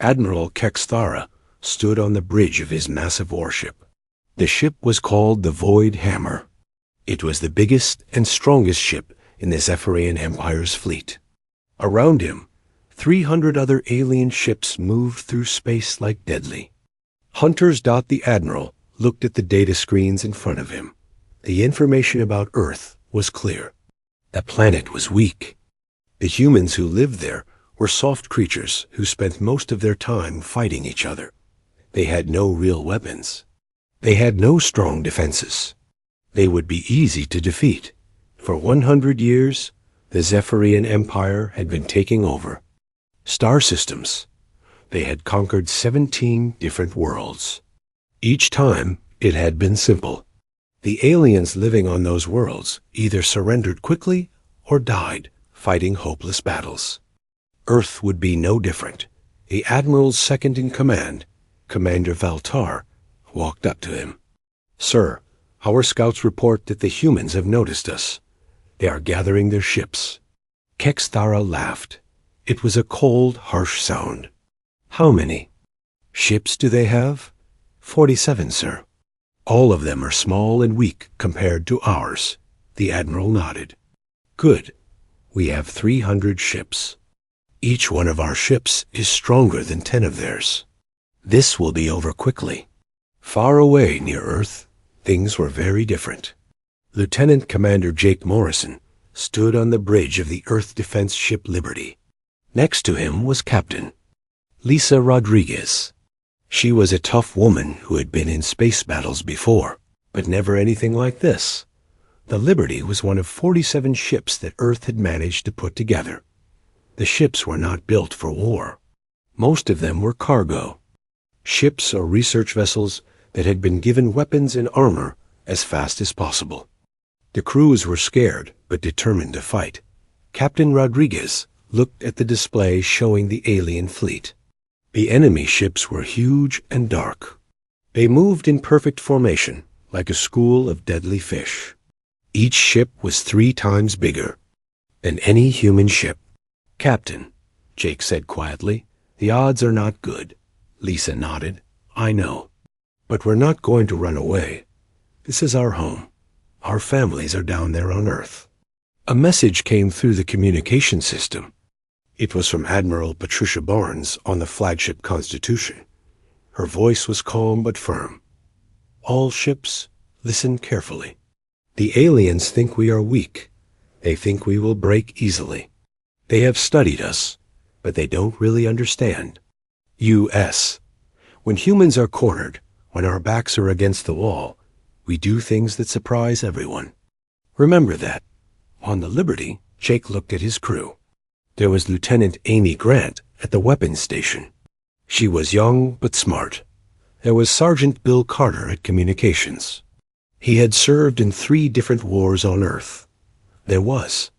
Admiral Kexthara stood on the bridge of his massive warship. The ship was called the Void Hammer. It was the biggest and strongest ship in the Zephyrian Empire's fleet. Around him, 300 other alien ships moved through space like deadly. Hunters. The Admiral looked at the data screens in front of him. The information about Earth was clear. The planet was weak. The humans who lived there were soft creatures who spent most of their time fighting each other. They had no real weapons. They had no strong defenses. They would be easy to defeat. For 100 years, the Zephyrian Empire had been taking over. Star systems. They had conquered 17 different worlds. Each time, it had been simple. The aliens living on those worlds either surrendered quickly or died fighting hopeless battles. Earth would be no different. The Admiral's second-in-command, Commander Valtar, walked up to him. "Sir, our scouts report that the humans have noticed us. They are gathering their ships." Kexthara laughed. It was a cold, harsh sound. "How many ships do they have?" 47, sir. "All of them are small and weak compared to ours." The Admiral nodded. "Good. We have 300 ships. Each one of our ships is stronger than 10 of theirs. This will be over quickly." Far away near Earth, things were very different. Lieutenant Commander Jake Morrison stood on the bridge of the Earth defense ship Liberty. Next to him was Captain Lisa Rodriguez. She was a tough woman who had been in space battles before, but never anything like this. The Liberty was one of 47 ships that Earth had managed to put together. The ships were not built for war. Most of them were cargo. Ships or research vessels that had been given weapons and armor as fast as possible. The crews were scared but determined to fight. Captain Rodriguez looked at the display showing the alien fleet. The enemy ships were huge and dark. They moved in perfect formation, like a school of deadly fish. Each ship was 3 times bigger than any human ship. "Captain," Jake said quietly, "the odds are not good." Lisa nodded. "I know. But we're not going to run away. This is our home. Our families are down there on Earth." A message came through the communication system. It was from Admiral Patricia Barnes on the flagship Constitution. Her voice was calm but firm. "All ships, listen carefully. The aliens think we are weak. They think we will break easily. They have studied us, but they don't really understand. U.S. When humans are cornered, when our backs are against the wall, we do things that surprise everyone. Remember that." On the Liberty, Jake looked at his crew. There was Lieutenant Amy Grant at the weapons station. She was young but smart. There was Sergeant Bill Carter at communications. He had served in 3 different wars on Earth. There was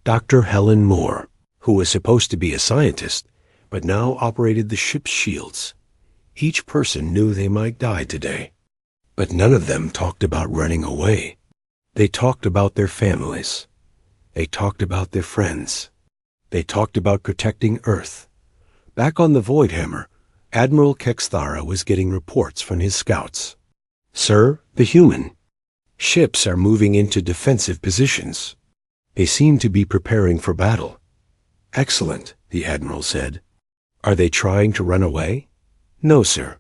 Dr. Helen Moore, who was supposed to be a scientist, but now operated the ship's shields. Each person knew they might die today, but none of them talked about running away. They talked about their families. They talked about their friends. They talked about protecting Earth. Back on the Void Hammer, Admiral Kexthara was getting reports from his scouts. "Sir, the human ships are moving into defensive positions. They seem to be preparing for battle." "Excellent," the Admiral said. "Are they trying to run away?" "No, sir.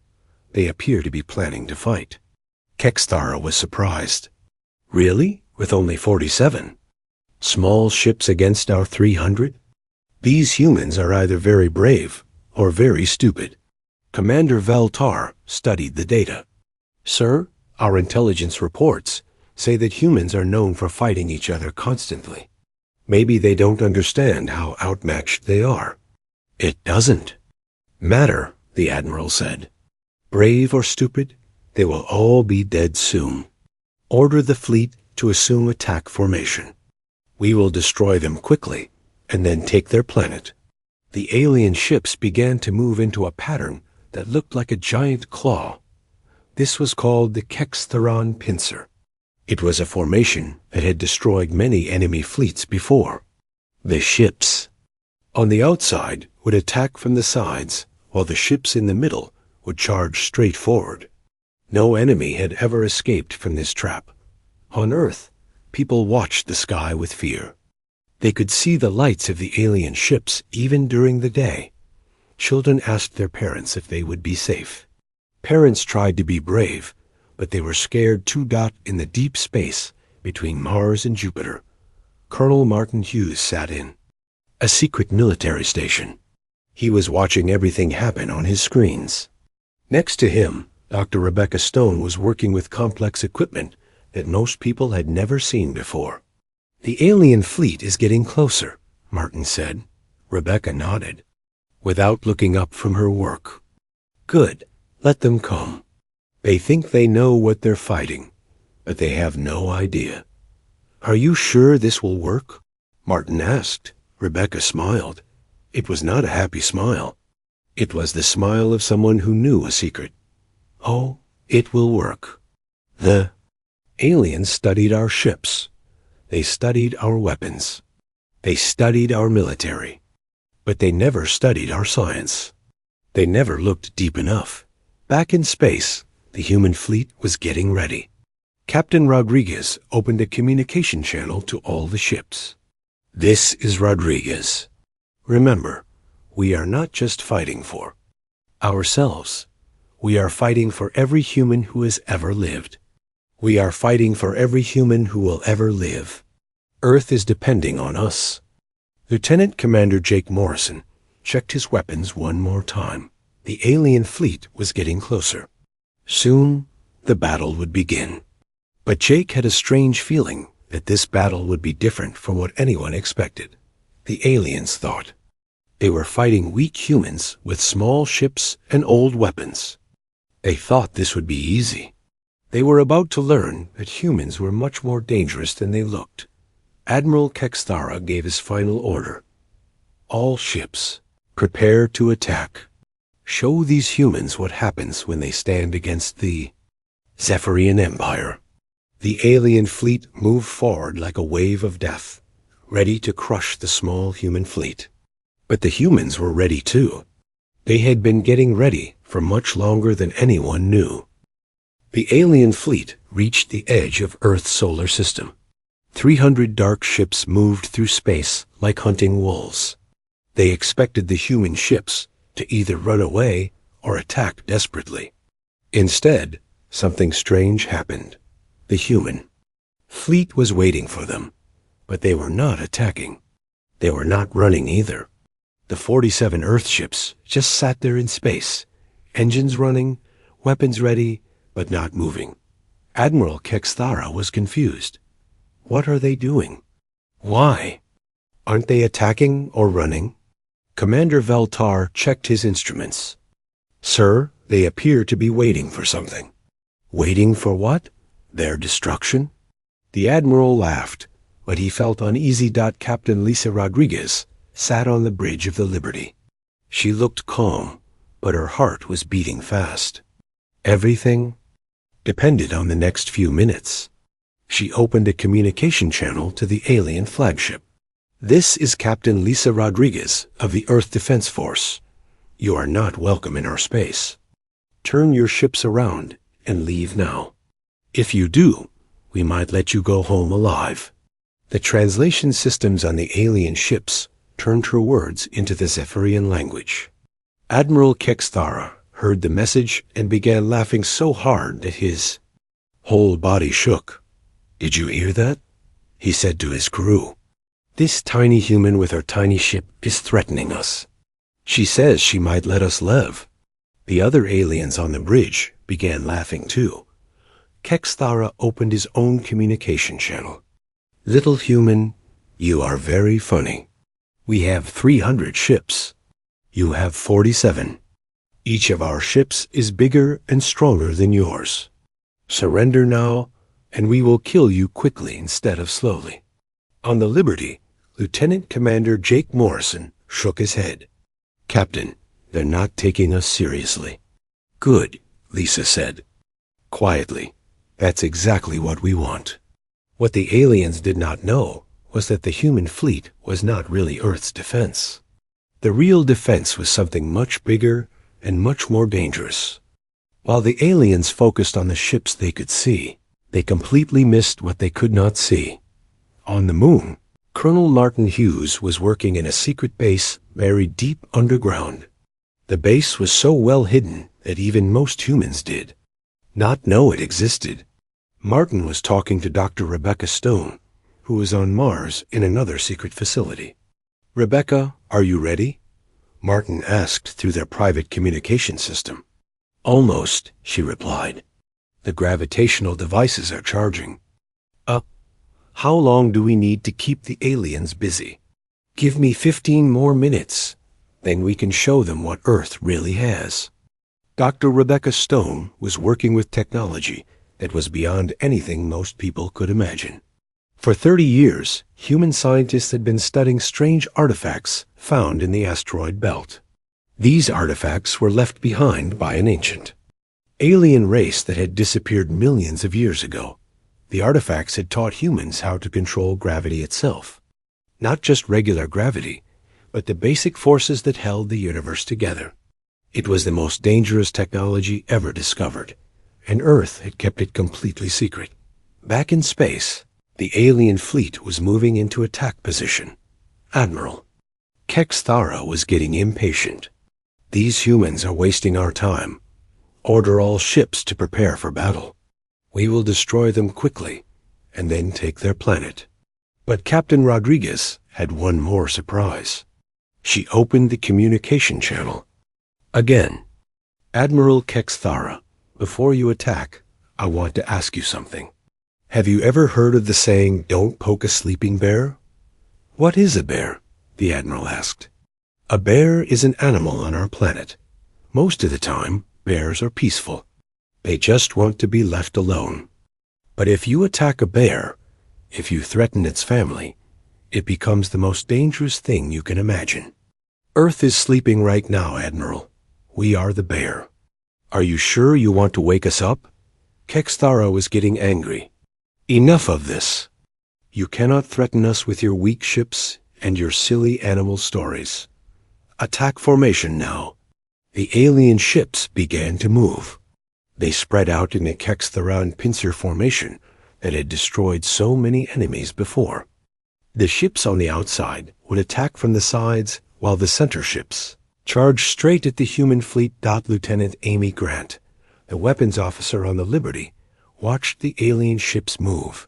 They appear to be planning to fight." Kexthara was surprised. "Really? With only 47? Small ships against our 300? These humans are either very brave or very stupid." Commander Valtar studied the data. "Sir, our intelligence reports say that humans are known for fighting each other constantly. Maybe they don't understand how outmatched they are." "It doesn't matter," the Admiral said. "Brave or stupid, they will all be dead soon. Order the fleet to assume attack formation. We will destroy them quickly and then take their planet." The alien ships began to move into a pattern that looked like a giant claw. This was called the Kextharan Pincer. It was a formation that had destroyed many enemy fleets before. The ships on the outside would attack from the sides while the ships in the middle would charge straight forward. No enemy had ever escaped from this trap. On Earth, people watched the sky with fear. They could see the lights of the alien ships even during the day. Children asked their parents if they would be safe. Parents tried to be brave, but they were scared too. In the deep space between Mars and Jupiter, Colonel Martin Hughes sat in a secret military station. He was watching everything happen on his screens. Next to him, Dr. Rebecca Stone was working with complex equipment that most people had never seen before. "The alien fleet is getting closer," Martin said. Rebecca nodded, without looking up from her work. "Good. Let them come. They think they know what they're fighting, but they have no idea." "Are you sure this will work?" Martin asked. Rebecca smiled. It was not a happy smile. It was the smile of someone who knew a secret. "Oh, it will work." The aliens studied our ships. They studied our weapons. They studied our military. But they never studied our science. They never looked deep enough. Back in space, the human fleet was getting ready. Captain Rodriguez opened a communication channel to all the ships. "This is Rodriguez. Remember, we are not just fighting for ourselves. We are fighting for every human who has ever lived. We are fighting for every human who will ever live. Earth is depending on us." Lieutenant Commander Jake Morrison checked his weapons one more time. The alien fleet was getting closer. Soon, the battle would begin. But Jake had a strange feeling that this battle would be different from what anyone expected. The aliens thought. They were fighting weak humans with small ships and old weapons. They thought this would be easy. They were about to learn that humans were much more dangerous than they looked. Admiral Kexthara gave his final order. "All ships, prepare to attack. Show these humans what happens when they stand against the Zephyrian Empire." The alien fleet moved forward like a wave of death, ready to crush the small human fleet. But the humans were ready too. They had been getting ready for much longer than anyone knew. The alien fleet reached the edge of Earth's solar system. 300 dark ships moved through space like hunting wolves. They expected the human ships to either run away or attack desperately. Instead, something strange happened. The human fleet was waiting for them, but they were not attacking. They were not running either. The 47 Earth ships just sat there in space, engines running, weapons ready, but not moving. Admiral Kexthara was confused. What are they doing? Why? Aren't they attacking or running? Commander Veltar checked his instruments. "Sir, they appear to be waiting for something." "Waiting for what? Their destruction?" The Admiral laughed, but he felt uneasy. Captain Lisa Rodriguez sat on the bridge of the Liberty. She looked calm, but her heart was beating fast. Everything depended on the next few minutes. She opened a communication channel to the alien flagship. "This is Captain Lisa Rodriguez of the Earth Defense Force. You are not welcome in our space. Turn your ships around and leave now. If you do, we might let you go home alive." The translation systems on the alien ships turned her words into the Zephyrian language. Admiral Kexthara heard the message and began laughing so hard that his whole body shook. "Did you hear that?" he said to his crew. "This tiny human with her tiny ship is threatening us. She says she might let us live." The other aliens on the bridge began laughing too. Kexthara opened his own communication channel. "Little human, you are very funny. We have 300 ships. You have 47. Each of our ships is bigger and stronger than yours. Surrender now, and we will kill you quickly instead of slowly." On the Liberty, Lieutenant Commander Jake Morrison shook his head. "Captain, they're not taking us seriously." "Good," Lisa said quietly. "That's exactly what we want." What the aliens did not know was that the human fleet was not really Earth's defense. The real defense was something much bigger and much more dangerous. While the aliens focused on the ships they could see, they completely missed what they could not see. On the moon, Colonel Martin Hughes was working in a secret base buried deep underground. The base was so well hidden that even most humans did not know it existed. Martin was talking to Dr. Rebecca Stone, who was on Mars in another secret facility. "Rebecca, are you ready?" Martin asked through their private communication system. "Almost," she replied. "The gravitational devices are charging." How long do we need to keep the aliens busy?" "Give me 15 more minutes. Then we can show them what Earth really has." Dr. Rebecca Stone was working with technology that was beyond anything most people could imagine. For 30 years, human scientists had been studying strange artifacts found in the asteroid belt. These artifacts were left behind by an ancient alien race that had disappeared millions of years ago. The artifacts had taught humans how to control gravity itself. Not just regular gravity, but the basic forces that held the universe together. It was the most dangerous technology ever discovered, and Earth had kept it completely secret. Back in space, the alien fleet was moving into attack position. Admiral Kex Thara was getting impatient. "These humans are wasting our time. Order all ships to prepare for battle. We will destroy them quickly, and then take their planet." But Captain Rodriguez had one more surprise. She opened the communication channel. Again, "Admiral Kex Thara, before you attack, I want to ask you something. Have you ever heard of the saying, 'Don't poke a sleeping bear'?" "What is a bear?" the Admiral asked. "A bear is an animal on our planet. Most of the time, bears are peaceful. They just want to be left alone. But if you attack a bear, if you threaten its family, it becomes the most dangerous thing you can imagine. Earth is sleeping right now, Admiral. We are the bear. Are you sure you want to wake us up?" Kex Thara was getting angry. "Enough of this. You cannot threaten us with your weak ships and your silly animal stories. Attack formation now." The alien ships began to move. They spread out in a Kex Tharan pincer formation that had destroyed so many enemies before. The ships on the outside would attack from the sides, while the center ships charged straight at the human fleet. Lieutenant Amy Grant, the weapons officer on the Liberty, watched the alien ships move.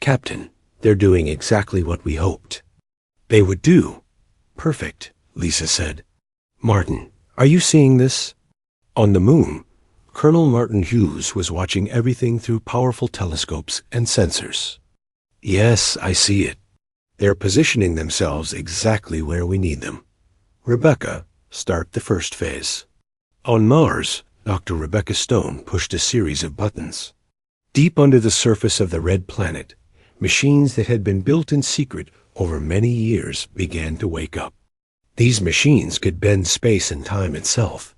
"Captain, they're doing exactly what we hoped they would do." "Perfect," Lisa said. "Martin, are you seeing this?" On the moon, Colonel Martin Hughes was watching everything through powerful telescopes and sensors. "Yes, I see it. They're positioning themselves exactly where we need them. Rebecca, start the first phase." On Mars, Dr. Rebecca Stone pushed a series of buttons. Deep under the surface of the red planet, machines that had been built in secret over many years began to wake up. These machines could bend space and time itself.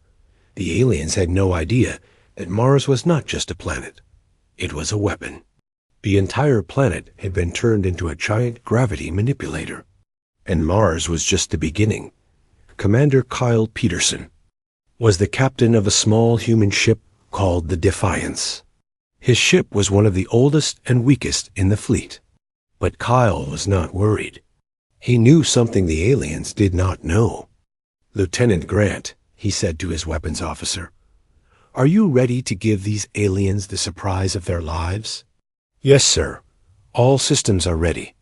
The aliens had no idea that Mars was not just a planet. It was a weapon. The entire planet had been turned into a giant gravity manipulator. And Mars was just the beginning. Commander Kyle Peterson was the captain of a small human ship called the Defiance. His ship was one of the oldest and weakest in the fleet. But Kyle was not worried. He knew something the aliens did not know. "Lieutenant Grant," he said to his weapons officer, "are you ready to give these aliens the surprise of their lives?" "Yes, sir. All systems are ready."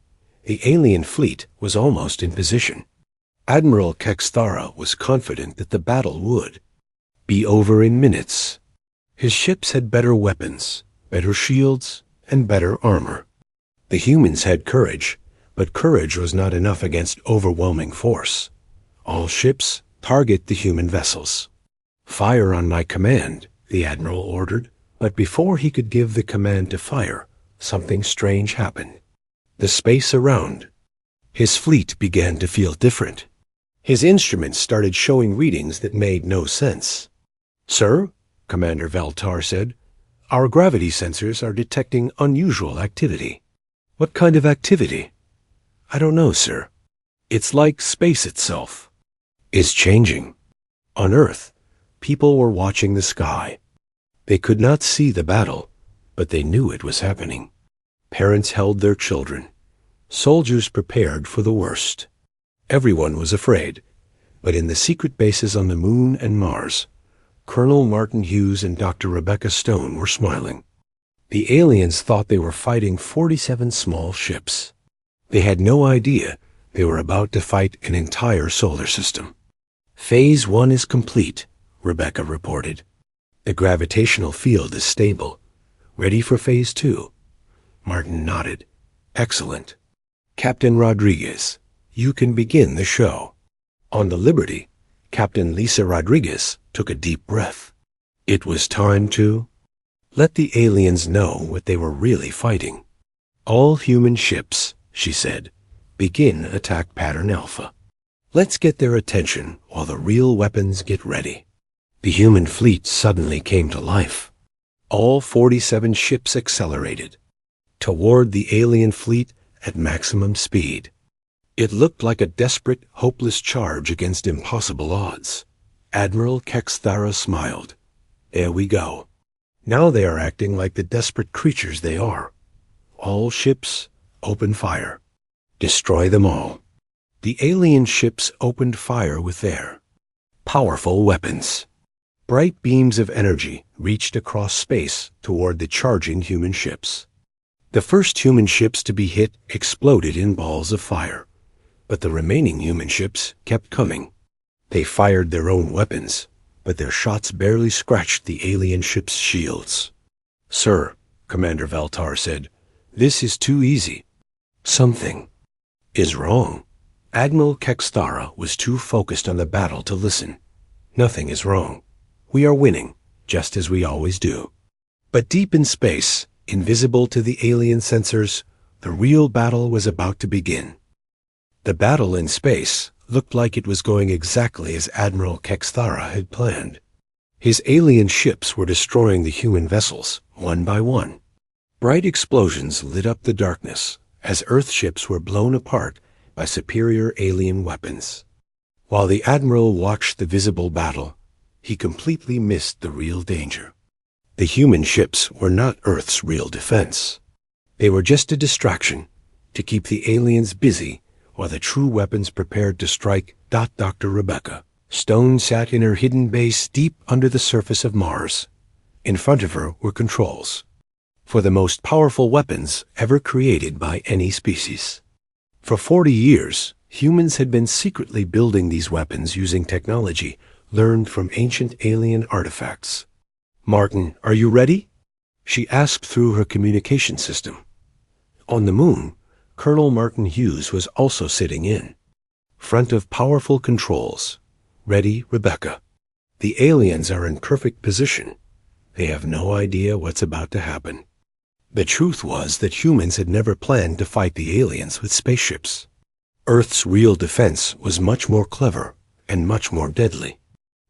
The alien fleet was almost in position. Admiral Kex Thara was confident that the battle would be over in minutes. His ships had better weapons, better shields, and better armor. The humans had courage, but courage was not enough against overwhelming force. "All ships, target the human vessels." "Fire on my command," the Admiral ordered. But before he could give the command to fire, something strange happened. The space around his fleet began to feel different. His instruments started showing readings that made no sense. "Sir," Commander Valtar said, "our gravity sensors are detecting unusual activity." "What kind of activity?" "I don't know, sir. It's like space itself is changing. On Earth, People were watching the sky. They could not see the battle, but they knew it was happening. Parents held their children. Soldiers prepared for the worst. Everyone was afraid, but in the secret bases on the Moon and Mars, Colonel Martin Hughes and Dr. Rebecca Stone were smiling. The aliens thought they were fighting 47 small ships. They had no idea they were about to fight an entire solar system. Phase 1 is complete, Rebecca reported. The gravitational field is stable. Ready for Phase 2? Martin nodded. Excellent. Captain Rodriguez, you can begin the show. On the Liberty, Captain Lisa Rodriguez took a deep breath. It was time to let the aliens know what they were really fighting. All human ships, she said, begin attack pattern Alpha. Let's get their attention while the real weapons get ready. The human fleet suddenly came to life. All 47 ships accelerated toward the alien fleet at maximum speed. It looked like a desperate, hopeless charge against impossible odds. Admiral Kexthara smiled. There we go. Now they are acting like the desperate creatures they are. All ships, open fire. Destroy them all. The alien ships opened fire with their powerful weapons. Bright beams of energy reached across space toward the charging human ships. The first human ships to be hit exploded in balls of fire, but the remaining human ships kept coming. They fired their own weapons, but their shots barely scratched the alien ship's shields. Sir, Commander Valtar said, this is too easy. Something is wrong. Admiral Kexthara was too focused on the battle to listen. Nothing is wrong. We are winning, just as we always do. But deep in space, invisible to the alien sensors, the real battle was about to begin. The battle in space looked like it was going exactly as Admiral Kexthara had planned. His alien ships were destroying the human vessels, one by one. Bright explosions lit up the darkness as Earth ships were blown apart by superior alien weapons. While the Admiral watched the visible battle, he completely missed the real danger. The human ships were not Earth's real defense. They were just a distraction to keep the aliens busy while the true weapons prepared to strike. Dr. Rebecca Stone sat in her hidden base deep under the surface of Mars. In front of her were controls for the most powerful weapons ever created by any species. For 40 years, humans had been secretly building these weapons using technology learned from ancient alien artifacts. Martin, are you ready? She asked through her communication system. On the Moon, Colonel Martin Hughes was also sitting in front of powerful controls. Ready, Rebecca. The aliens are in perfect position. They have no idea what's about to happen. The truth was that humans had never planned to fight the aliens with spaceships. Earth's real defense was much more clever and much more deadly.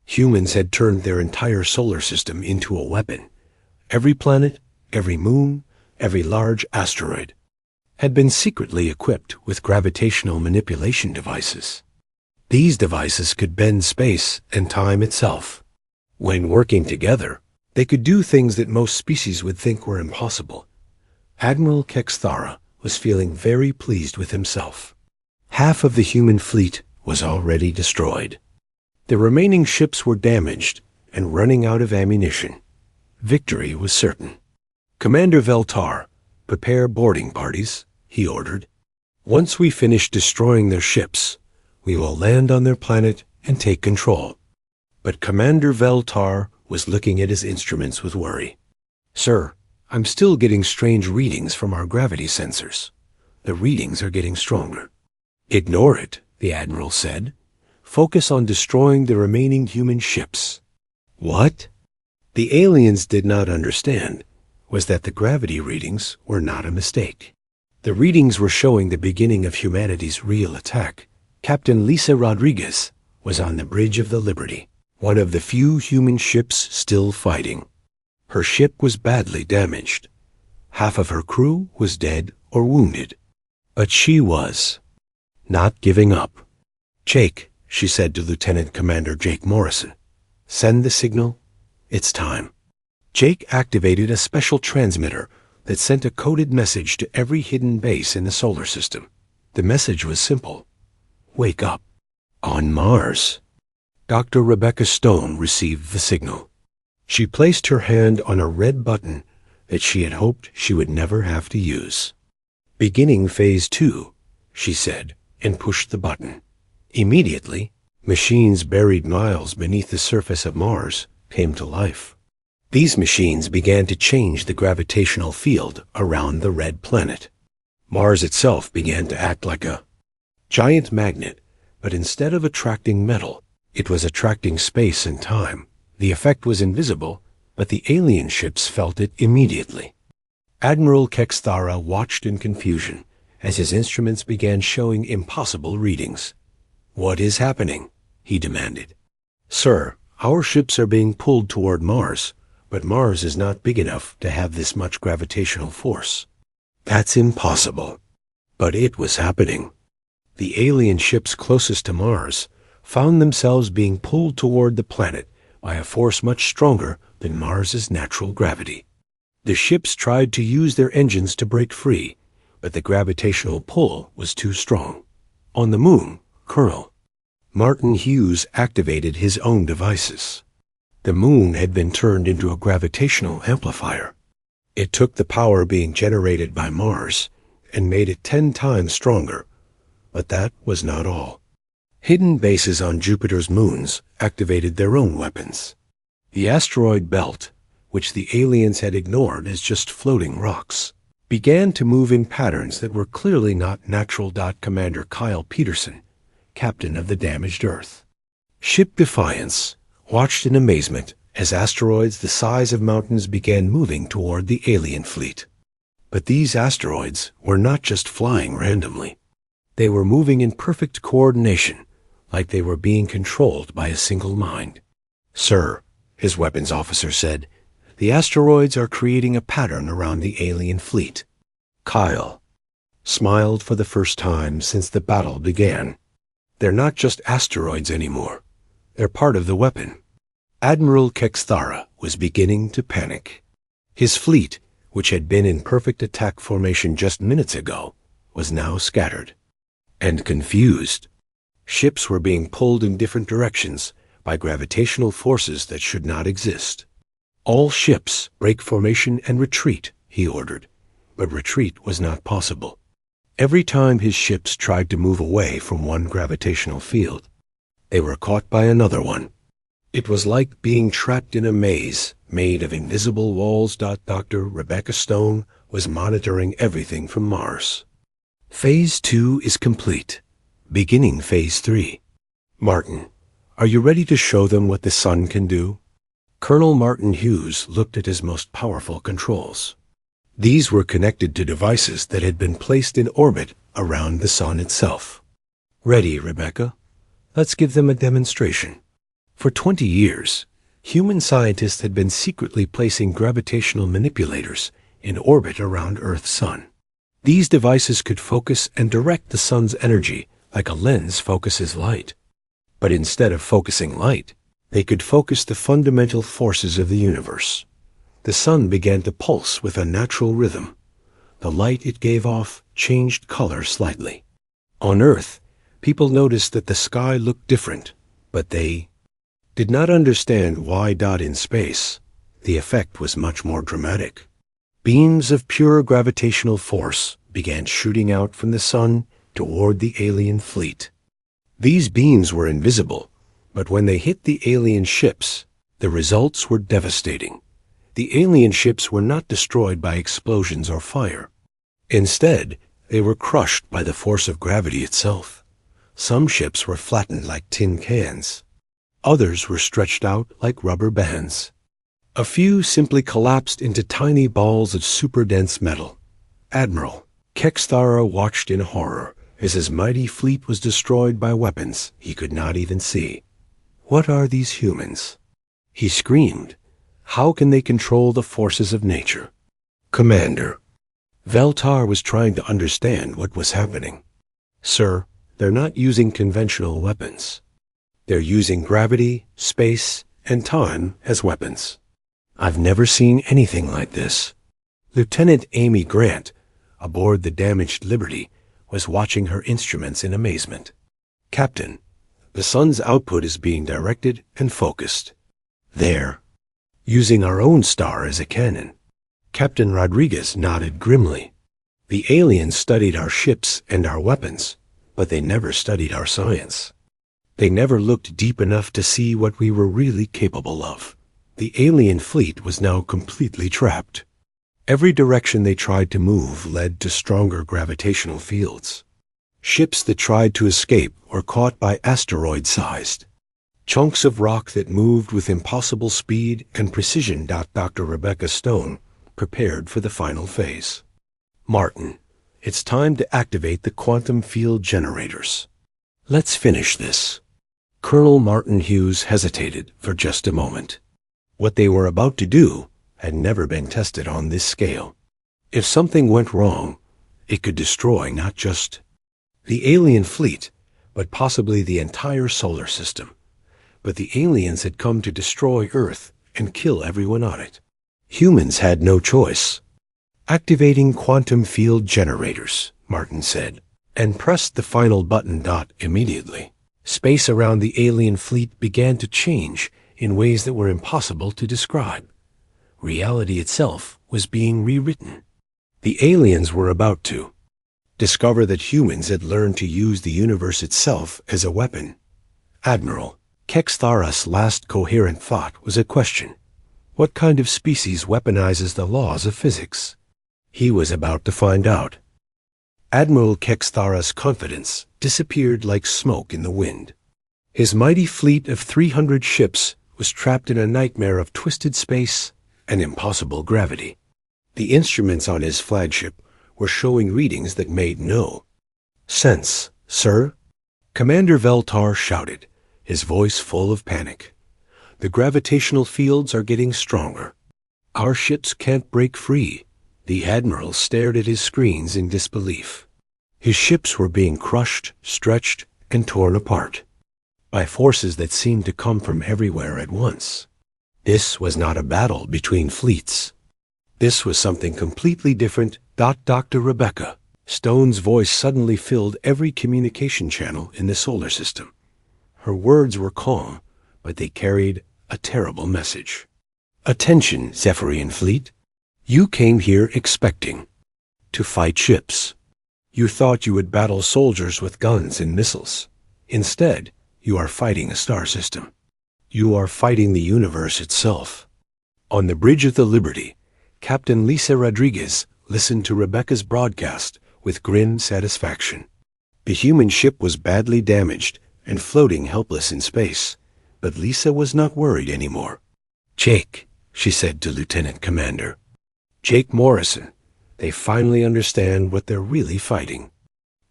Humans had turned their entire solar system into a weapon. Every planet, every moon, every large asteroid had been secretly equipped with gravitational manipulation devices. These devices could bend space and time itself. When working together, they could do things that most species would think were impossible. Admiral Kexthara was feeling very pleased with himself. Half of the human fleet was already destroyed. The remaining ships were damaged and running out of ammunition. Victory was certain. Commander Veltar, prepare boarding parties, he ordered. Once we finish destroying their ships, we will land on their planet and take control. But Commander Veltar was looking at his instruments with worry. Sir, I'm still getting strange readings from our gravity sensors. The readings are getting stronger. Ignore it, the Admiral said. Focus on destroying the remaining human ships. What? The aliens did not understand was that the gravity readings were not a mistake. The readings were showing the beginning of humanity's real attack. Captain Lisa Rodriguez was on the bridge of the Liberty, one of the few human ships still fighting. Her ship was badly damaged. Half of her crew was dead or wounded. But she was not giving up. Jake, she said to Lieutenant Commander Jake Morrison, Send the signal. It's time. Jake activated a special transmitter that sent a coded message to every hidden base in the solar system. The message was simple. Wake up. On Mars. Dr. Rebecca Stone received the signal. She placed her hand on a red button that she had hoped she would never have to use. Beginning Phase 2, she said, and pushed the button. Immediately, machines buried miles beneath the surface of Mars came to life. These machines began to change the gravitational field around the red planet. Mars itself began to act like a giant magnet, but instead of attracting metal, it was attracting space and time. The effect was invisible, but the alien ships felt it immediately. Admiral Kexthara watched in confusion as his instruments began showing impossible readings. "What is happening?" he demanded. "Sir, our ships are being pulled toward Mars, but Mars is not big enough to have this much gravitational force." "That's impossible." But it was happening. The alien ships closest to Mars found themselves being pulled toward the planet by a force much stronger than Mars's natural gravity. The ships tried to use their engines to break free, but the gravitational pull was too strong. On the Moon, Colonel Martin Hughes activated his own devices. The Moon had been turned into a gravitational amplifier. It took the power being generated by Mars and made it 10 times stronger. But that was not all. Hidden bases on Jupiter's moons activated their own weapons. The asteroid belt, which the aliens had ignored as just floating rocks, began to move in patterns that were clearly not natural. Commander Kyle Peterson, captain of the damaged Earth. Ship Defiance watched in amazement as asteroids the size of mountains began moving toward the alien fleet. But these asteroids were not just flying randomly. They were moving in perfect coordination, like they were being controlled by a single mind. "Sir," his weapons officer said, "the asteroids are creating a pattern around the alien fleet." Kyle smiled for the first time since the battle began. "They're not just asteroids anymore. They're part of the weapon." Admiral Kexthara was beginning to panic. His fleet, which had been in perfect attack formation just minutes ago, was now scattered and confused. Ships were being pulled in different directions by gravitational forces that should not exist. "All ships break formation and retreat," he ordered, but retreat was not possible. Every time his ships tried to move away from one gravitational field, they were caught by another one. It was like being trapped in a maze made of invisible walls. Dr. Rebecca Stone was monitoring everything from Mars. Phase 2 is complete. Beginning Phase 3. Martin, are you ready to show them what the sun can do? Colonel Martin Hughes looked at his most powerful controls. These were connected to devices that had been placed in orbit around the sun itself. "Ready, Rebecca? Let's give them a demonstration." For 20 years, human scientists had been secretly placing gravitational manipulators in orbit around Earth's sun. These devices could focus and direct the sun's energy like a lens focuses light. But instead of focusing light, they could focus the fundamental forces of the universe. The sun began to pulse with a natural rhythm. The light it gave off changed color slightly. On Earth, people noticed that the sky looked different, but they did not understand why. In space, the effect was much more dramatic. Beams of pure gravitational force began shooting out from the sun toward the alien fleet. These beams were invisible, but when they hit the alien ships, the results were devastating. The alien ships were not destroyed by explosions or fire. Instead, they were crushed by the force of gravity itself. Some ships were flattened like tin cans. Others were stretched out like rubber bands. A few simply collapsed into tiny balls of super-dense metal. Admiral Kexthara watched in horror as his mighty fleet was destroyed by weapons he could not even see. "What are these humans?" he screamed. "How can they control the forces of nature?" "Commander." Veltar was trying to understand what was happening. "Sir, they're not using conventional weapons. They're using gravity, space, and time as weapons. I've never seen anything like this. Lieutenant Amy Grant, aboard the damaged Liberty, was watching her instruments in amazement. Captain, the sun's output is being directed and focused. There, using our own star as a cannon. Captain Rodriguez nodded grimly. The aliens studied our ships and our weapons, but they never studied our science. They never looked deep enough to see what we were really capable of. The alien fleet was now completely trapped. Every direction they tried to move led to stronger gravitational fields. Ships that tried to escape were caught by asteroid-sized chunks of rock that moved with impossible speed and precision. Dr. Rebecca Stone prepared for the final phase. Martin, it's time to activate the quantum field generators. Let's finish this. Colonel Martin Hughes hesitated for just a moment. What they were about to do had never been tested on this scale. If something went wrong, it could destroy not just the alien fleet, but possibly the entire solar system. But the aliens had come to destroy Earth and kill everyone on it. Humans had no choice. Activating quantum field generators, Martin said, and pressed the final button. Immediately, space around the alien fleet began to change in ways that were impossible to describe. Reality itself was being rewritten. The aliens were about to discover that humans had learned to use the universe itself as a weapon. Admiral Kextharas' last coherent thought was a question. What kind of species weaponizes the laws of physics? He was about to find out. Admiral Kextharas' confidence disappeared like smoke in the wind. His mighty fleet of 300 ships was trapped in a nightmare of twisted space and impossible gravity. The instruments on his flagship were showing readings that made no sense. Sir? Commander Veltar shouted, his voice full of panic. The gravitational fields are getting stronger. Our ships can't break free. The Admiral stared at his screens in disbelief. His ships were being crushed, stretched, and torn apart by forces that seemed to come from everywhere at once. This was not a battle between fleets. This was something completely different. Dr. Rebecca Stone's voice suddenly filled every communication channel in the solar system. Her words were calm, but they carried a terrible message. Attention, Zephyrian fleet. You came here expecting to fight ships. You thought you would battle soldiers with guns and missiles. Instead, you are fighting a star system. You are fighting the universe itself. On the bridge of the Liberty, Captain Lisa Rodriguez listened to Rebecca's broadcast with grim satisfaction. The human ship was badly damaged and floating helpless in space, but Lisa was not worried anymore. Jake, she said to Lieutenant Commander. Jake Morrison, they finally understand what they're really fighting.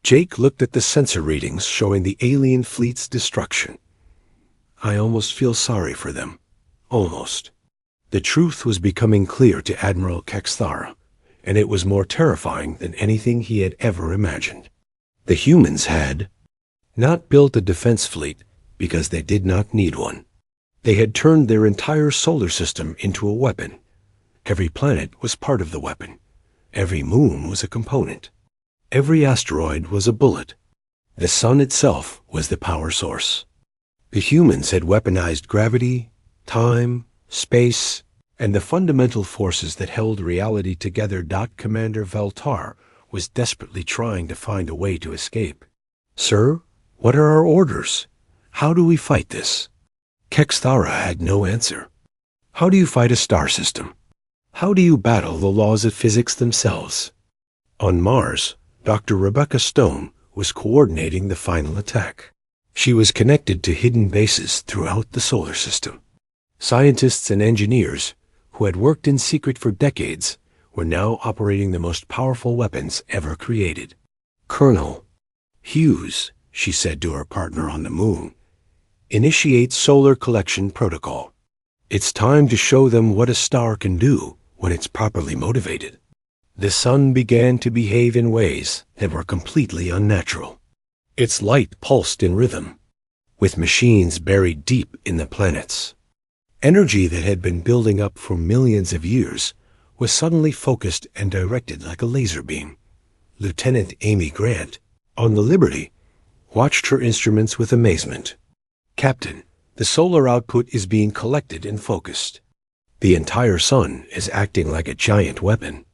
Jake looked at the sensor readings showing the alien fleet's destruction. I almost feel sorry for them. Almost. The truth was becoming clear to Admiral Kexthara, and it was more terrifying than anything he had ever imagined. The humans had not built a defense fleet because they did not need one. They had turned their entire solar system into a weapon. Every planet was part of the weapon. Every moon was a component. Every asteroid was a bullet. The sun itself was the power source. The humans had weaponized gravity, time, space, and the fundamental forces that held reality together. Commander Veltar was desperately trying to find a way to escape. Sir, what are our orders? How do we fight this? Kexthara had no answer. How do you fight a star system? How do you battle the laws of physics themselves? On Mars, Dr. Rebecca Stone was coordinating the final attack. She was connected to hidden bases throughout the solar system. Scientists and engineers who had worked in secret for decades were now operating the most powerful weapons ever created. Colonel Hughes, she said to her partner on the moon, initiate solar collection protocol. It's time to show them what a star can do when it's properly motivated. The sun began to behave in ways that were completely unnatural. Its light pulsed in rhythm, with machines buried deep in the planets. Energy that had been building up for millions of years was suddenly focused and directed like a laser beam. Lieutenant Amy Grant, on the Liberty, watched her instruments with amazement. "Captain, the solar output is being collected and focused. The entire sun is acting like a giant weapon."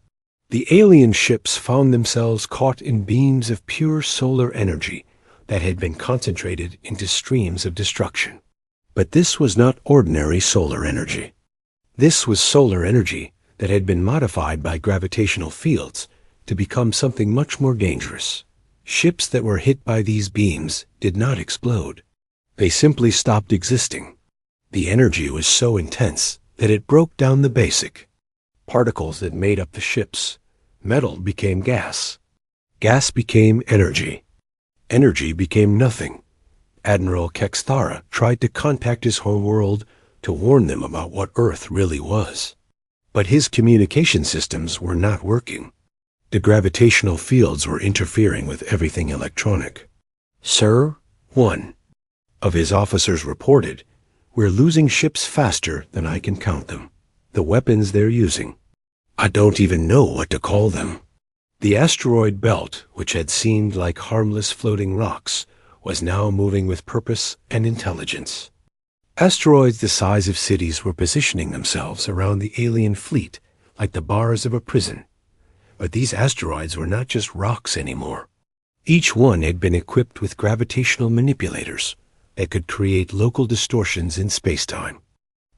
The alien ships found themselves caught in beams of pure solar energy that had been concentrated into streams of destruction. But this was not ordinary solar energy. This was solar energy that had been modified by gravitational fields to become something much more dangerous. Ships that were hit by these beams did not explode. They simply stopped existing. The energy was so intense that it broke down the basic particles that made up the ships. Metal became gas. Gas became energy. Energy became nothing. Admiral Kexthara tried to contact his home world to warn them about what Earth really was. But his communication systems were not working. The gravitational fields were interfering with everything electronic. "Sir," one of his officers reported, "we're losing ships faster than I can count them. The weapons they're using, I don't even know what to call them." The asteroid belt, which had seemed like harmless floating rocks, was now moving with purpose and intelligence. Asteroids the size of cities were positioning themselves around the alien fleet like the bars of a prison. But these asteroids were not just rocks anymore. Each one had been equipped with gravitational manipulators that could create local distortions in space-time.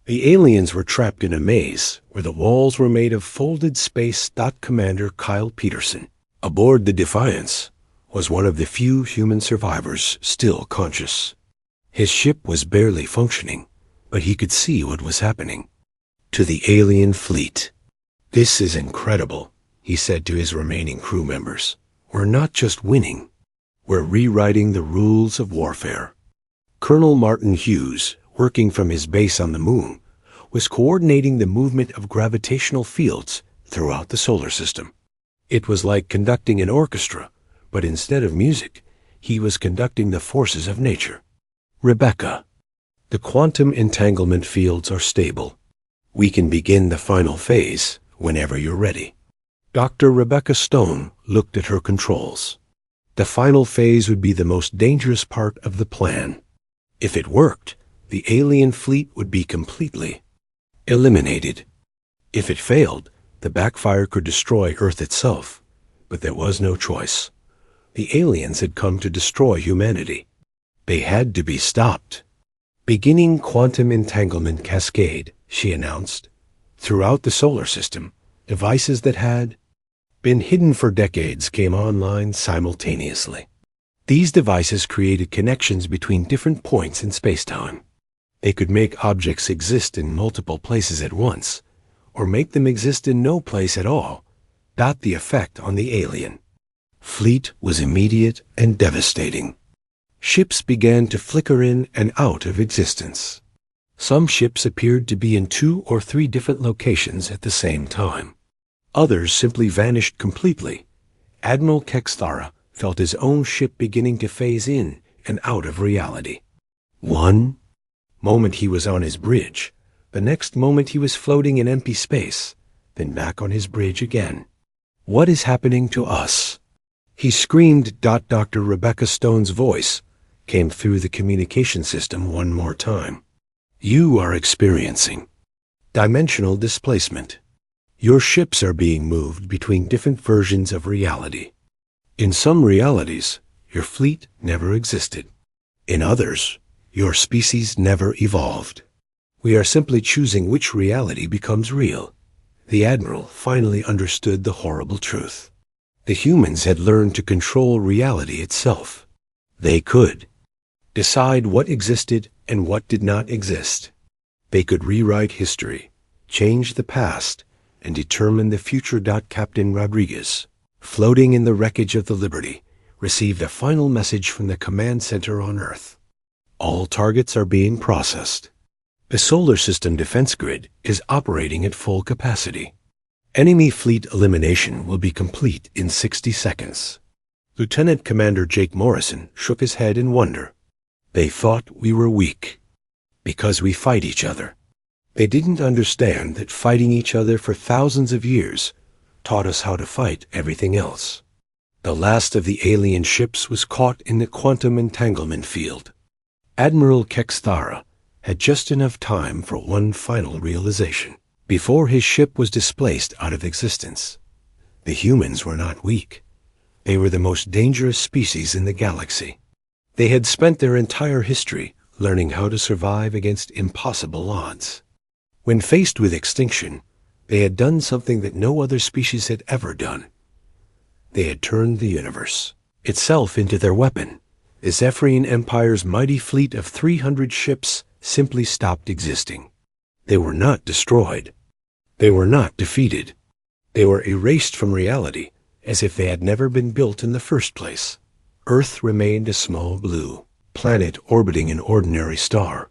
The aliens were trapped in a maze where the walls were made of folded space. Commander Kyle Peterson, aboard the Defiance, was one of the few human survivors still conscious. His ship was barely functioning, but he could see what was happening. To the alien fleet. "This is incredible," he said to his remaining crew members. "We're not just winning. We're rewriting the rules of warfare." Colonel Martin Hughes, working from his base on the moon, was coordinating the movement of gravitational fields throughout the solar system. It was like conducting an orchestra, but instead of music, he was conducting the forces of nature. "Rebecca, the quantum entanglement fields are stable. We can begin the final phase whenever you're ready." Dr. Rebecca Stone looked at her controls. The final phase would be the most dangerous part of the plan. If it worked, the alien fleet would be completely eliminated. If it failed, the backfire could destroy Earth itself. But there was no choice. The aliens had come to destroy humanity. They had to be stopped. "Beginning quantum entanglement cascade," she announced. Throughout the solar system, devices that had been hidden for decades came online simultaneously. These devices created connections between different points in space-time. They could make objects exist in multiple places at once, or make them exist in no place at all. The effect on the alien fleet was immediate and devastating. Ships began to flicker in and out of existence. Some ships appeared to be in 2 or 3 different locations at the same time. Others simply vanished completely. Admiral Kexthara felt his own ship beginning to phase in and out of reality. One moment he was on his bridge, the next moment he was floating in empty space, then back on his bridge again. "What is happening to us?" he screamed. Dr. Rebecca Stone's voice came through the communication system one more time. "You are experiencing dimensional displacement. Your ships are being moved between different versions of reality. In some realities, your fleet never existed. In others, your species never evolved. We are simply choosing which reality becomes real." The Admiral finally understood the horrible truth. The humans had learned to control reality itself. They could decide what existed and what did not exist. They could rewrite history, change the past, and determine the future. Captain Rodriguez, floating in the wreckage of the Liberty, received a final message from the command center on Earth. "All targets are being processed. The solar system defense grid is operating at full capacity. Enemy fleet elimination will be complete in 60 seconds. Lieutenant Commander Jake Morrison shook his head in wonder. "They thought we were weak. Because we fight each other. They didn't understand that fighting each other for thousands of years taught us how to fight everything else. The last of the alien ships was caught in the quantum entanglement field. Admiral Kexthara had just enough time for one final realization. Before his ship was displaced out of existence, the humans were not weak. They were the most dangerous species in the galaxy. They had spent their entire history learning how to survive against impossible odds. When faced with extinction, they had done something that no other species had ever done. They had turned the universe itself into their weapon. The Zephyrian Empire's mighty fleet of 300 ships simply stopped existing. They were not destroyed. They were not defeated. They were erased from reality as if they had never been built in the first place. Earth remained a small blue planet orbiting an ordinary star.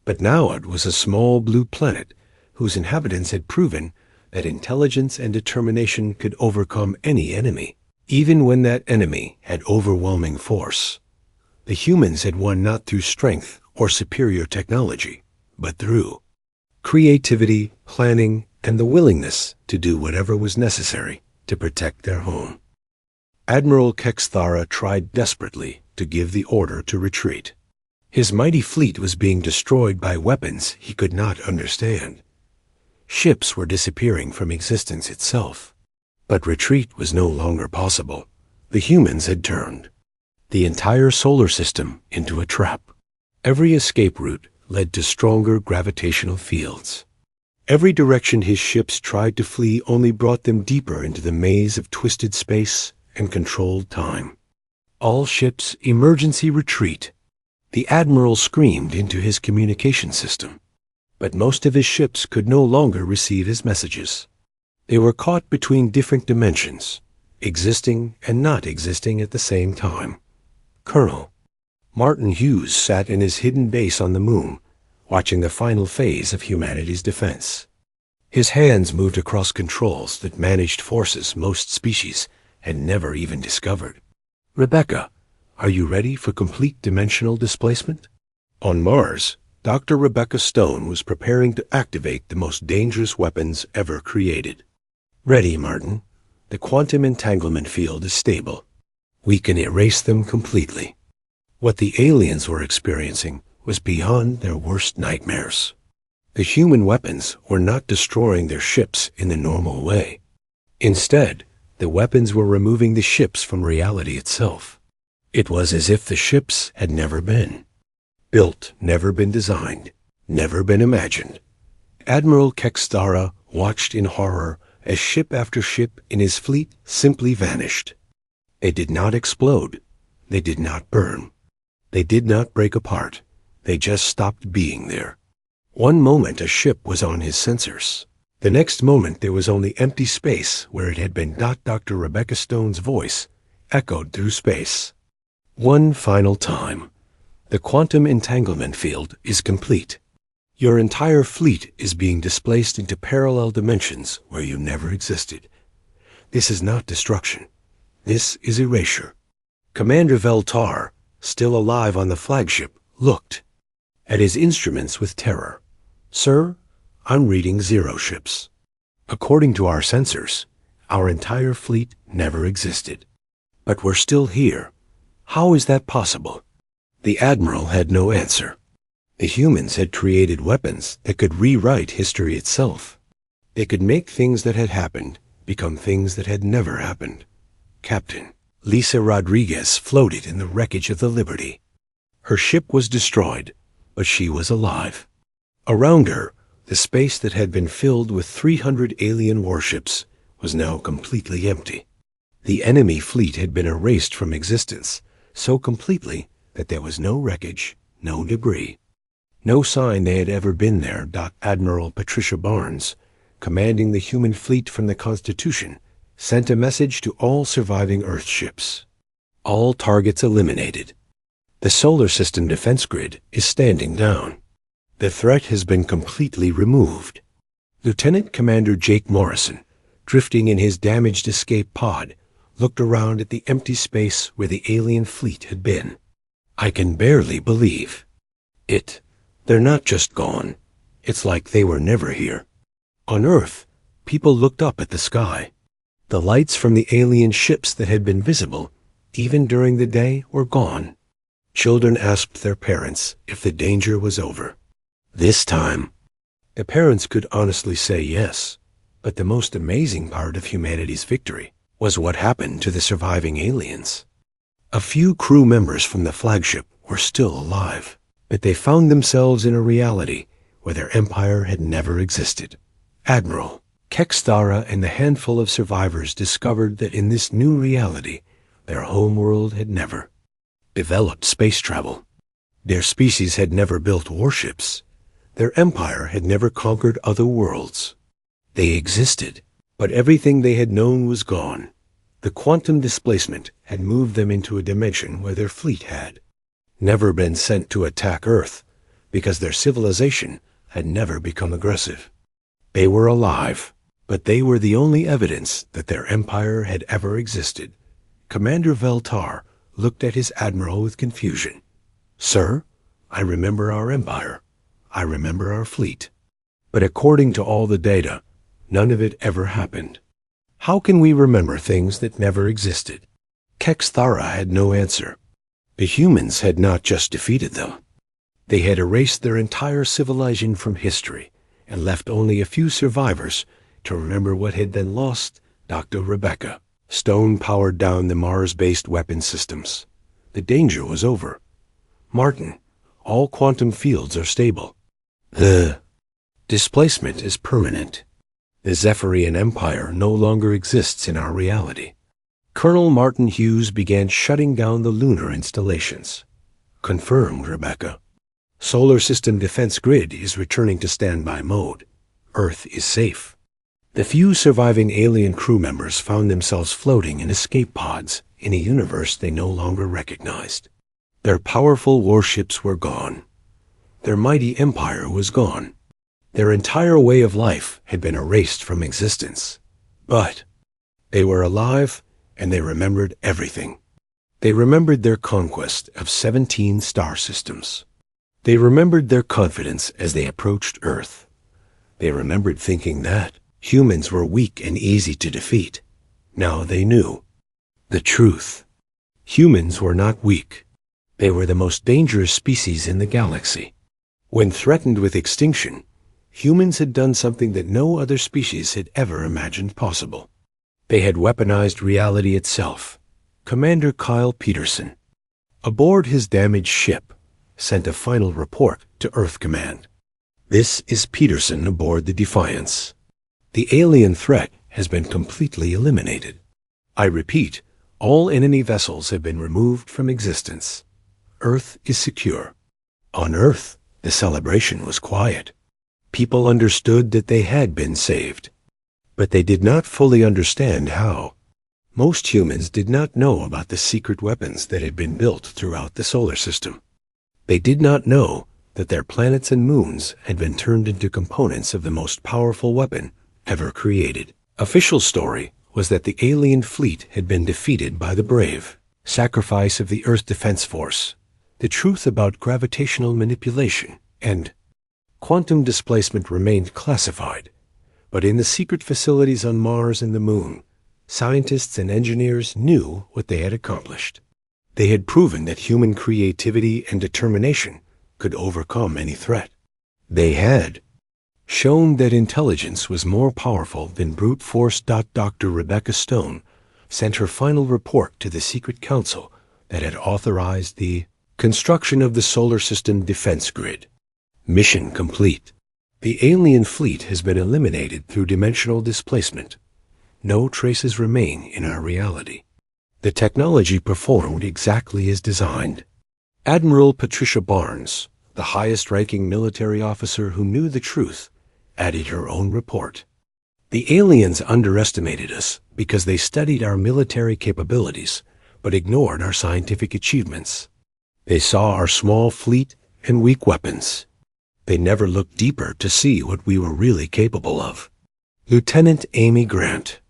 But now it was a small blue planet whose inhabitants had proven that intelligence and determination could overcome any enemy, even when that enemy had overwhelming force. The humans had won not through strength or superior technology, but through creativity, planning, and the willingness to do whatever was necessary to protect their home. Admiral Kexthara tried desperately to give the order to retreat. His mighty fleet was being destroyed by weapons he could not understand. Ships were disappearing from existence itself. But retreat was no longer possible. The humans had turned the entire solar system into a trap. Every escape route led to stronger gravitational fields. Every direction his ships tried to flee only brought them deeper into the maze of twisted space and controlled time. All ships, emergency retreat. The Admiral screamed into his communication system. But most of his ships could no longer receive his messages. They were caught between different dimensions, existing and not existing at the same time. Colonel Martin Hughes sat in his hidden base on the moon, watching the final phase of humanity's defense. His hands moved across controls that managed forces most species had never even discovered. Rebecca, are you ready for complete dimensional displacement? On Mars, Dr. Rebecca Stone was preparing to activate the most dangerous weapons ever created. Ready, Martin. The quantum entanglement field is stable. We can erase them completely. What the aliens were experiencing was beyond their worst nightmares. The human weapons were not destroying their ships in the normal way. Instead, the weapons were removing the ships from reality itself. It was as if the ships had never been built, never been designed, never been imagined. Admiral Kexthara watched in horror as ship after ship in his fleet simply vanished. They did not explode. They did not burn. They did not break apart. They just stopped being there. One moment a ship was on his sensors. The next moment there was only empty space where it had been. Dr. Rebecca Stone's voice echoed through space. One final time. The quantum entanglement field is complete. Your entire fleet is being displaced into parallel dimensions where you never existed. This is not destruction. This is erasure. Commander Veltar, still alive on the flagship, looked at his instruments with terror. Sir, I'm reading 0 ships. According to our sensors, our entire fleet never existed. But we're still here. How is that possible? The Admiral had no answer. The humans had created weapons that could rewrite history itself. They could make things that had happened become things that had never happened. Captain Lisa Rodriguez floated in the wreckage of the Liberty. Her ship was destroyed, but she was alive. Around her, the space that had been filled with 300 alien warships was now completely empty. The enemy fleet had been erased from existence so completely that there was no wreckage, no debris. No sign they had ever been there. Admiral Patricia Barnes, commanding the human fleet from the Constitution, sent a message to all surviving Earth ships. All targets eliminated. The solar system defense grid is standing down. The threat has been completely removed. Lieutenant Commander Jake Morrison, drifting in his damaged escape pod, looked around at the empty space where the alien fleet had been. I can barely believe it. They're not just gone. It's like they were never here. On Earth, people looked up at the sky. The lights from the alien ships that had been visible, even during the day, were gone. Children asked their parents if the danger was over. This time, the parents could honestly say yes, but the most amazing part of humanity's victory was what happened to the surviving aliens. A few crew members from the flagship were still alive, but they found themselves in a reality where their empire had never existed. Admiral Kexthara and the handful of survivors discovered that in this new reality, their homeworld had never developed space travel. Their species had never built warships. Their empire had never conquered other worlds. They existed, but everything they had known was gone. The quantum displacement had moved them into a dimension where their fleet had never been sent to attack Earth, because their civilization had never become aggressive. They were alive, but they were the only evidence that their empire had ever existed. Commander Veltar looked at his admiral with confusion. "Sir, I remember our empire. I remember our fleet. But according to all the data, none of it ever happened. How can we remember things that never existed?" Kexthara had no answer. The humans had not just defeated them. They had erased their entire civilization from history and left only a few survivors to remember what had been lost. Dr. Rebecca Stone powered down the Mars-based weapon systems. The danger was over. "Martin, all quantum fields are stable. The displacement is permanent. The Zephyrian Empire no longer exists in our reality." Colonel Martin Hughes began shutting down the lunar installations. "Confirmed, Rebecca. Solar System Defense Grid is returning to standby mode. Earth is safe." The few surviving alien crew members found themselves floating in escape pods in a universe they no longer recognized. Their powerful warships were gone. Their mighty empire was gone. Their entire way of life had been erased from existence. But they were alive, and they remembered everything. They remembered their conquest of 17 star systems. They remembered their confidence as they approached Earth. They remembered thinking that humans were weak and easy to defeat. Now they knew the truth. Humans were not weak. They were the most dangerous species in the galaxy. When threatened with extinction, humans had done something that no other species had ever imagined possible. They had weaponized reality itself. Commander Kyle Peterson, aboard his damaged ship, sent a final report to Earth Command. "This is Peterson aboard the Defiance. The alien threat has been completely eliminated. I repeat, all enemy vessels have been removed from existence. Earth is secure." On Earth, the celebration was quiet. People understood that they had been saved, but they did not fully understand how. Most humans did not know about the secret weapons that had been built throughout the solar system. They did not know that their planets and moons had been turned into components of the most powerful weapon ever created. Official story was that the alien fleet had been defeated by the brave sacrifice of the Earth Defense Force. The truth about gravitational manipulation and quantum displacement remained classified, but in the secret facilities on Mars and the Moon, scientists and engineers knew what they had accomplished. They had proven that human creativity and determination could overcome any threat. They had shown that intelligence was more powerful than brute force. Dr. Rebecca Stone sent her final report to the Secret Council that had authorized the construction of the Solar System Defense Grid. Mission complete. The alien fleet has been eliminated through dimensional displacement. No traces remain in our reality. The technology performed exactly as designed. Admiral Patricia Barnes, the highest-ranking military officer who knew the truth, added her own report. "The aliens underestimated us because they studied our military capabilities, but ignored our scientific achievements. They saw our small fleet and weak weapons. They never looked deeper to see what we were really capable of." Lieutenant Amy Grant,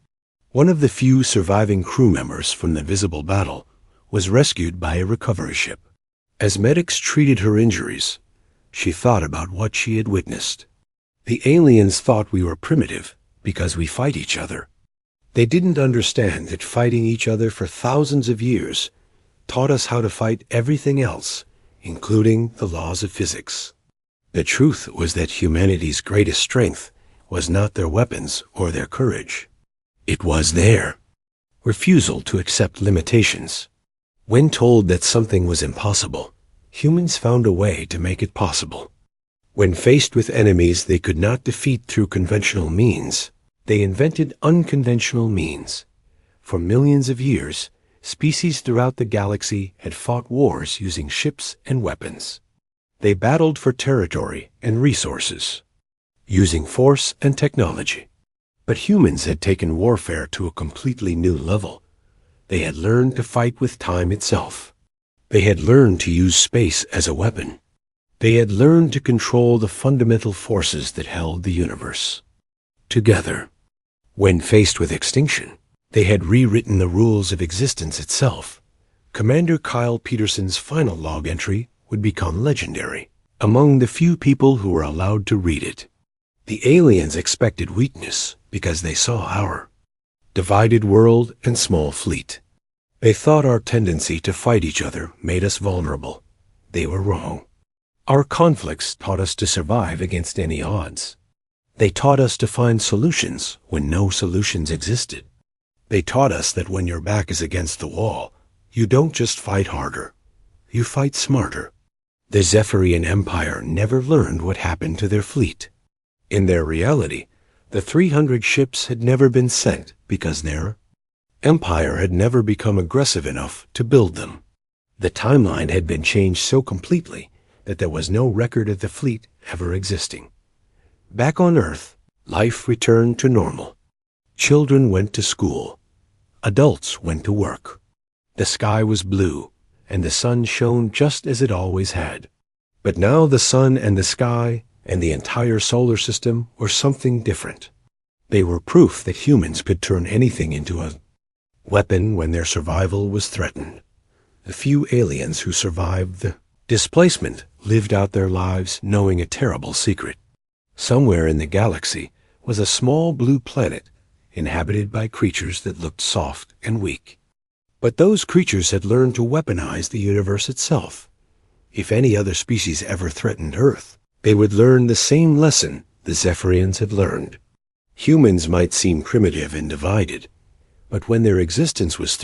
one of the few surviving crew members from the visible battle, was rescued by a recovery ship. As medics treated her injuries, she thought about what she had witnessed. The aliens thought we were primitive because we fight each other. They didn't understand that fighting each other for thousands of years taught us how to fight everything else, including the laws of physics. The truth was that humanity's greatest strength was not their weapons or their courage. It was their refusal to accept limitations. When told that something was impossible, humans found a way to make it possible. When faced with enemies they could not defeat through conventional means, they invented unconventional means. For millions of years, species throughout the galaxy had fought wars using ships and weapons. They battled for territory and resources, using force and technology. But humans had taken warfare to a completely new level. They had learned to fight with time itself. They had learned to use space as a weapon. They had learned to control the fundamental forces that held the universe. Together, when faced with extinction, they had rewritten the rules of existence itself. Commander Kyle Peterson's final log entry would become legendary among the few people who were allowed to read it. The aliens expected weakness because they saw our divided world and small fleet. They thought our tendency to fight each other made us vulnerable. They were wrong. Our conflicts taught us to survive against any odds. They taught us to find solutions when no solutions existed. They taught us that when your back is against the wall, you don't just fight harder, you fight smarter. The Zephyrian Empire never learned what happened to their fleet. In their reality, the 300 ships had never been sent because their empire had never become aggressive enough to build them. The timeline had been changed so completely that there was no record of the fleet ever existing. Back on Earth, life returned to normal. Children went to school. Adults went to work. The sky was blue, and the sun shone just as it always had. But now the sun and the sky and the entire solar system were something different. They were proof that humans could turn anything into a weapon when their survival was threatened. The few aliens who survived the displacement lived out their lives knowing a terrible secret. Somewhere in the galaxy was a small blue planet inhabited by creatures that looked soft and weak. But those creatures had learned to weaponize the universe itself. If any other species ever threatened Earth, they would learn the same lesson the Zephyrians had learned. Humans might seem primitive and divided, but when their existence was